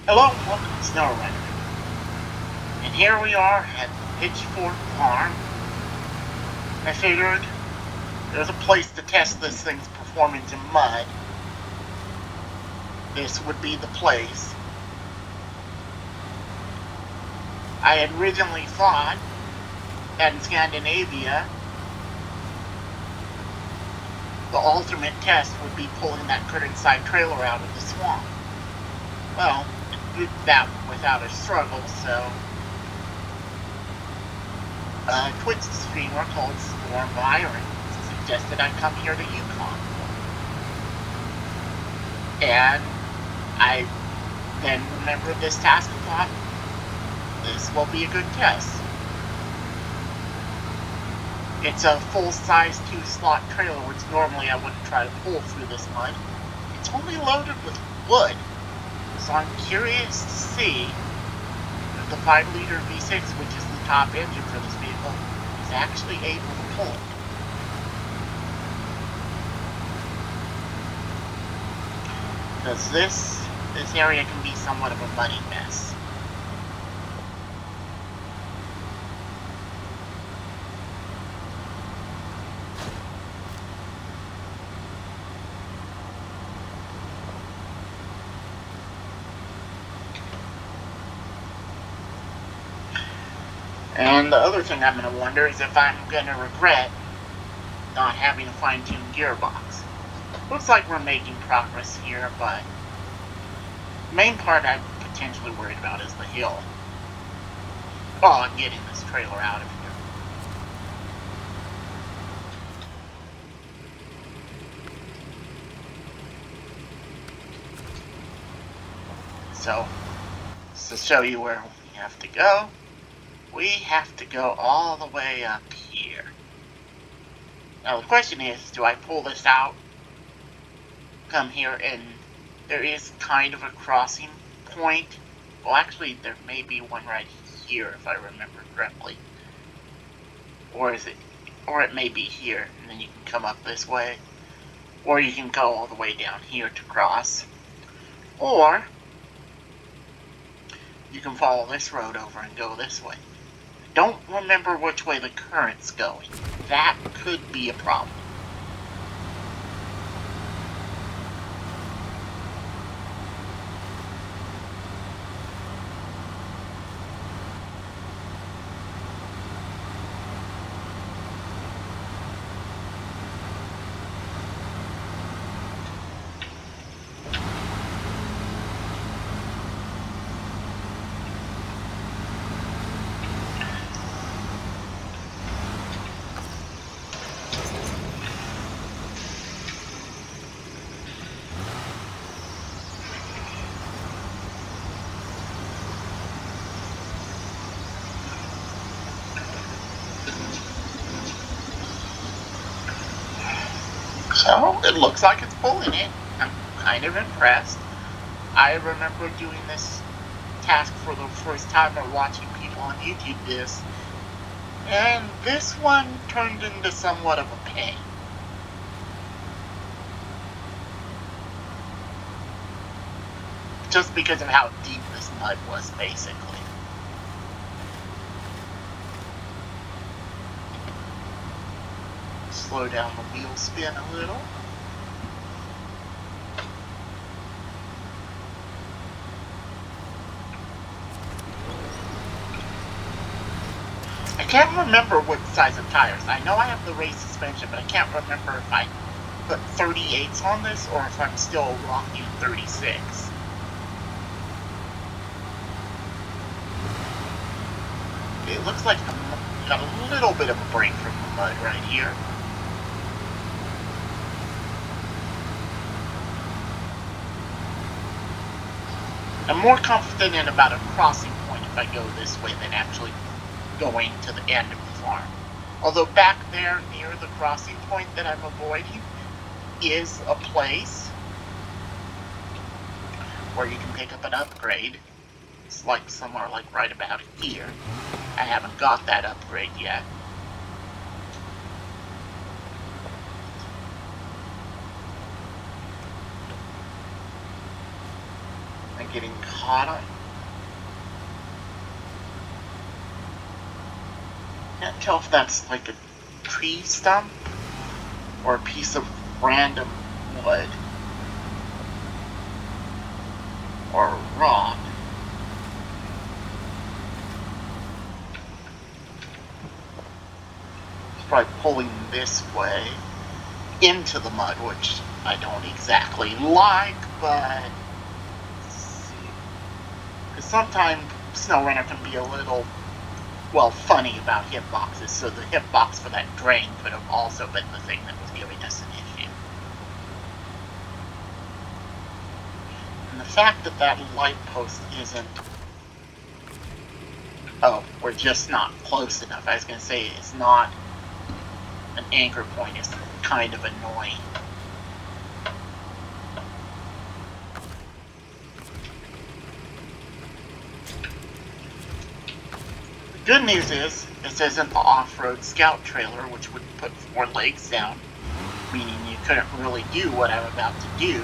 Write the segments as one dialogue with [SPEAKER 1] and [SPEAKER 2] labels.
[SPEAKER 1] Hello and welcome to Snow Runner. And here we are at the Pitchfork Farm. I figured there's a place to test this thing's performance in mud. This would be the place. I had originally thought that in Scandinavia, the ultimate test would be pulling that curtain-side trailer out of the swamp. Well, it did that without a struggle, so a Twitch streamer called Storm Byron suggested I come here to Yukon. And I then remembered this task and thought, this will be a good test. It's a full-size 2-slot trailer, which normally I wouldn't try to pull through this mud. It's only loaded with wood, so I'm curious to see if the 5-liter V6, which is the top engine for this vehicle, is actually able to pull it. Because this area can be somewhat of a muddy mess. And the other thing I'm going to wonder is if I'm going to regret not having a fine-tuned gearbox. Looks like we're making progress here, but the main part I'm potentially worried about is the hill. Oh, and getting this trailer out of here. So, just to show you where we have to go, we have to go all the way up here. Now the question is, do I pull this out, come here, and there is kind of a crossing point. Well, actually, there may be one right here, if I remember correctly. Or it may be here, and then you can come up this way. Or you can go all the way down here to cross. Or you can follow this road over and go this way. I don't remember which way the current's going. That could be a problem. So, it looks like it's pulling it. I'm kind of impressed. I remember doing this task for the first time or watching people on YouTube do this, and this one turned into somewhat of a pain. Just because of how deep this mud was, basically. Slow down the wheel spin a little. I can't remember what size of tires. I know I have the race suspension, but I can't remember if I put 38s on this or if I'm still rocking 36. It looks like I got a little bit of a break from the mud right here. I'm more confident about a crossing point if I go this way than actually going to the end of the farm. Although back there near the crossing point that I'm avoiding is a place where you can pick up an upgrade. It's like somewhere like right about here. I haven't got that upgrade yet. getting caught on. Can't tell if that's like a tree stump or a piece of random wood or a rock. It's probably pulling this way into the mud, which I don't exactly like, but let's see. Because sometimes SnowRunner can be a little, well, funny about hitboxes, so the hitbox for that drain could have also been the thing that was giving us an issue. And the fact that that light post isn't... Oh, we're just not close enough. I was going to say it's not an anchor point. It's kind of annoying. The good news is, this isn't the off-road scout trailer, which would put 4 legs down, meaning you couldn't really do what I'm about to do,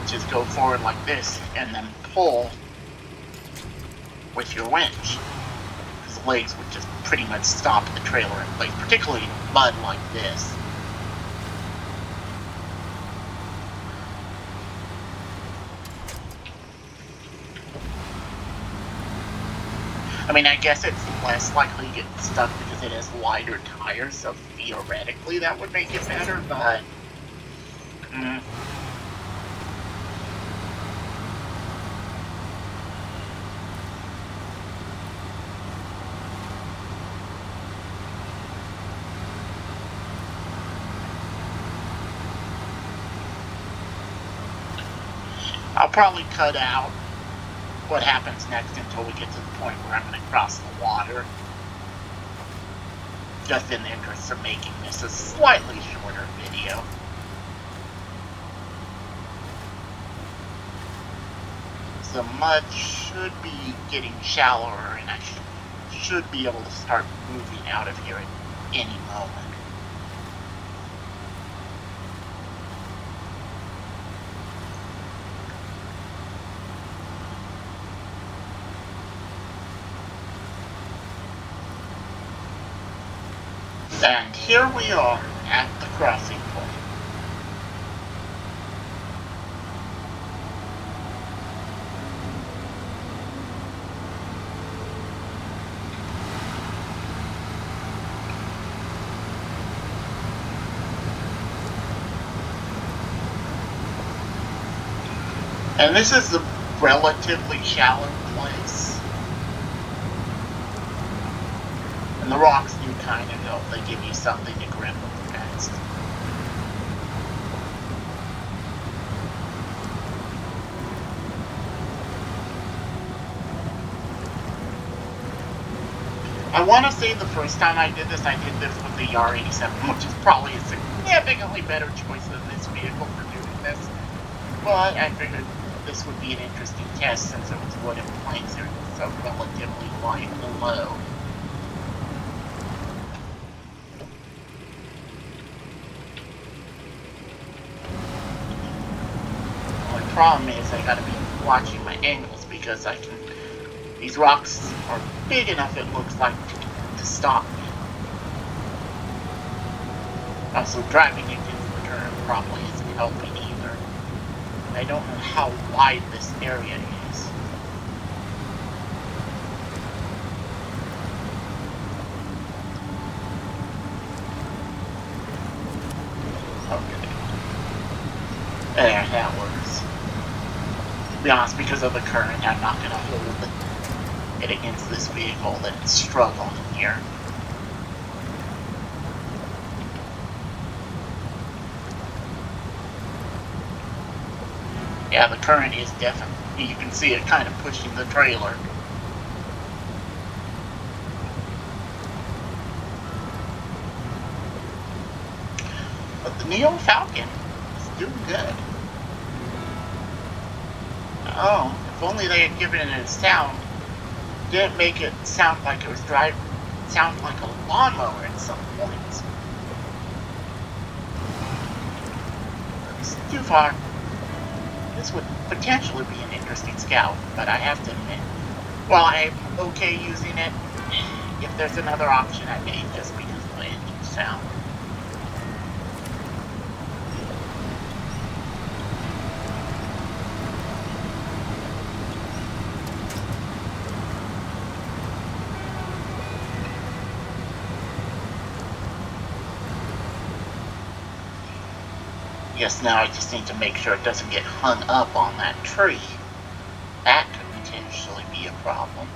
[SPEAKER 1] which is go forward like this and then pull with your winch. Because the legs would just pretty much stop the trailer in place, particularly in mud like this. I mean, I guess it's less likely to get stuck because it has wider tires, so theoretically that would make it better, but... I'll probably cut out what happens next until we get to the point where I'm going to cross the water. Just in the interest of making this a slightly shorter video. The mud should be getting shallower and I should be able to start moving out of here at any moment. And here we are at the crossing point. And this is a relatively shallow place. And the rocks do kind of help. They give you something to grip up against. I want to say the first time I did this with the R87, which is probably a significantly better choice than this vehicle for doing this. But I figured this would be an interesting test since it was wooden planks. It was so relatively light and low. The problem is I gotta be watching my angles because these rocks are big enough, it looks like, to stop me. Also, driving into the turn probably isn't helping either. I don't know how wide this area is. Okay. There, that works. To be honest, because of the current, I'm not going to hold it against this vehicle that it's struggling here. Yeah, the current is definitely, you can see it kind of pushing the trailer. But the Neo Falcon is doing good. Oh, if only they had given it a sound. Didn't make it sound like it was sound like a lawnmower at some points. It's too far. this would potentially be an interesting scout, but I have to admit, while I'm okay using it, if there's another option, I may, just because of the engine sound. Yes, now I just need to make sure it doesn't get hung up on that tree. That could potentially be a problem.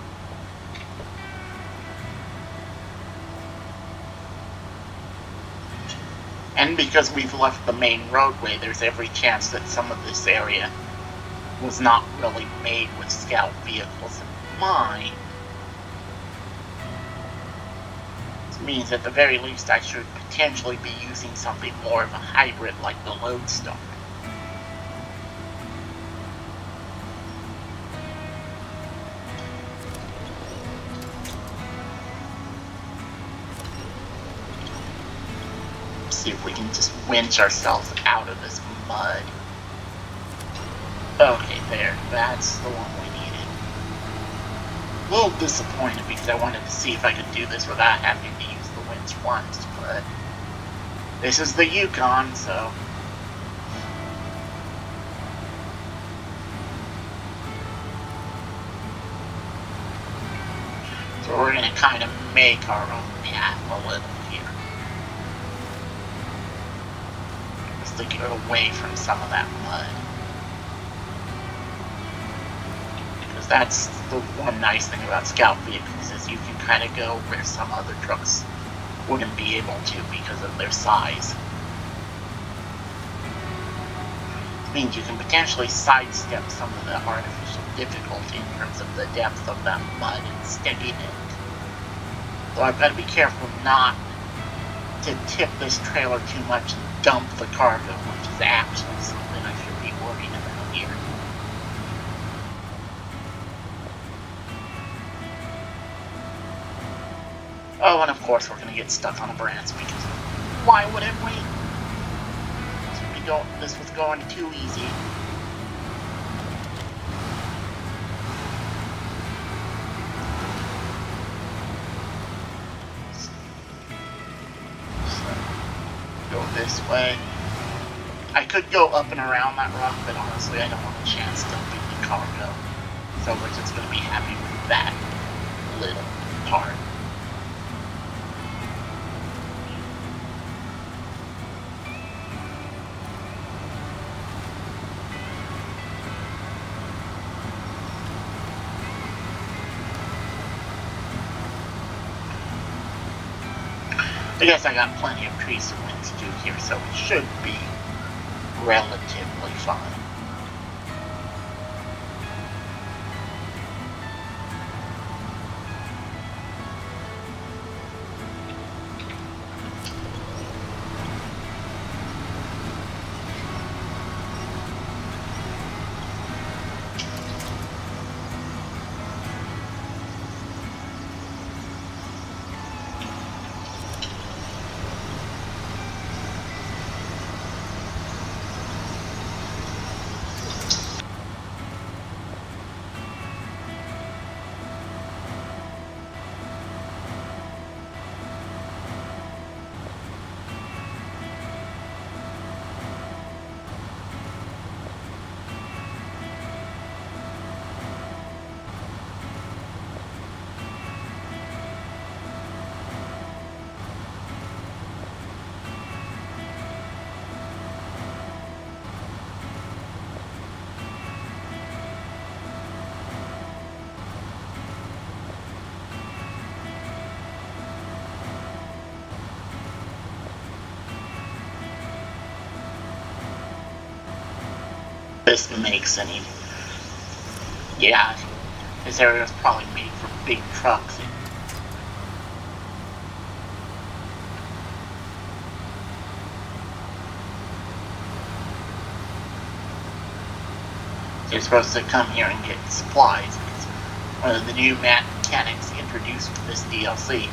[SPEAKER 1] And because we've left the main roadway, there's every chance that some of this area was not really made with scout vehicles in mind. This means at the very least I should potentially be using something more of a hybrid like the Lodestar. See if we can just winch ourselves out of this mud. Okay, there. That's the one we needed. A little disappointed because I wanted to see if I could do this without having to use the winch once, but this is the Yukon, so we're going to kind of make our own path a little here. Just to get away from some of that mud. Because that's the one nice thing about scout vehicles is you can kind of go where some other trucks wouldn't be able to because of their size. It means you can potentially sidestep some of the artificial difficulty in terms of the depth of that mud and sticking it. So I've got to be careful not to tip this trailer too much and dump the cargo, which is actually something I should be worrying about here. Oh, and of course we're going to get stuck on a branch because why wouldn't we? This was going too easy. Go this way. I could go up and around that rock, but honestly I don't want a chance dumping the cargo. So we're just going to be happy with that little part. I guess I got plenty of trees and wind to do here, so it should be relatively fine. This makes any... Yeah, this area is probably made for big trucks. You're supposed to come here and get supplies, because one of the new mechanics introduced with this DLC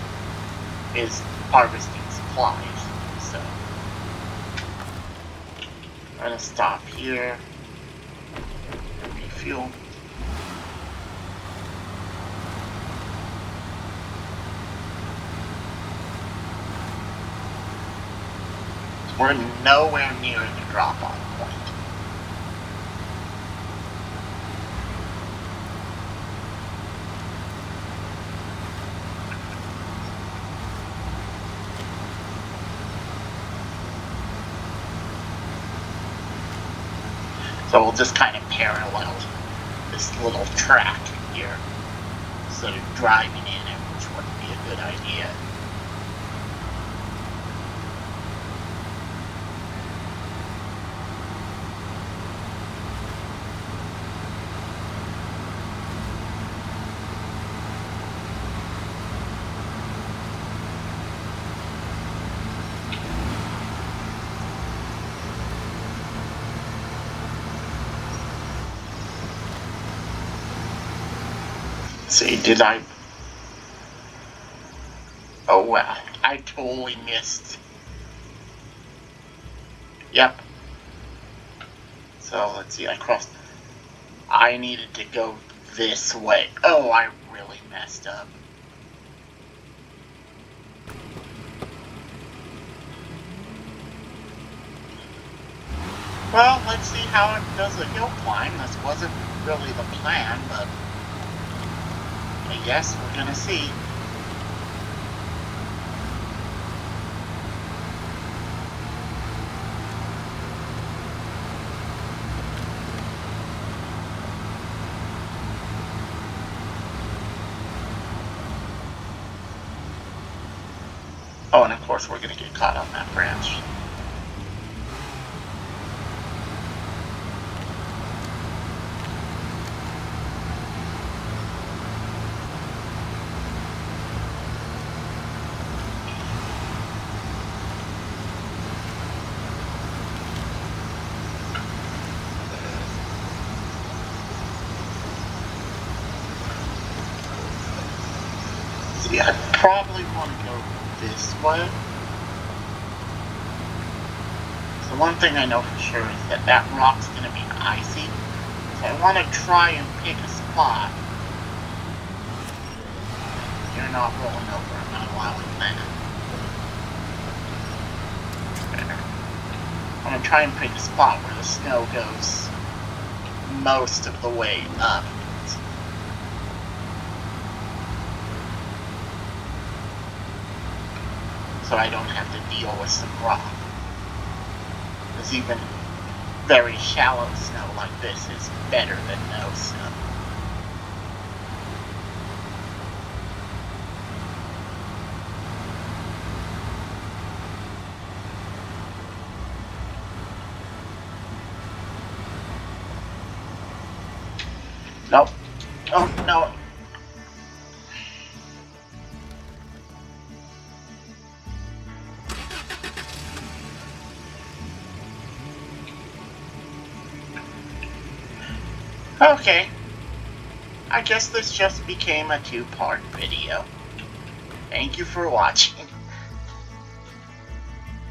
[SPEAKER 1] is harvesting supplies. So, I'm gonna stop here. fuel. We're nowhere near the drop-off point. So we'll just kind of parallel this little track here instead of driving in it, which wouldn't be a good idea. See, did I? Oh wow, I totally missed. Yep. So let's see, I crossed. I needed to go this way. Oh, I really messed up. Well, let's see how it does a hill climb. This wasn't really the plan, but I guess we're gonna see. Oh, and of course we're gonna get caught on that branch. See, I probably want to go this way. So one thing I know for sure is that that rock's going to be icy. So I want to try and pick a spot. You're not rolling over, I'm not allowing that. I want to try and pick a spot where the snow goes most of the way up. So I don't have to deal with some rock. Because even very shallow snow like this is better than no snow. Nope. Oh, no. Okay, I guess this just became a two-part video. Thank you for watching.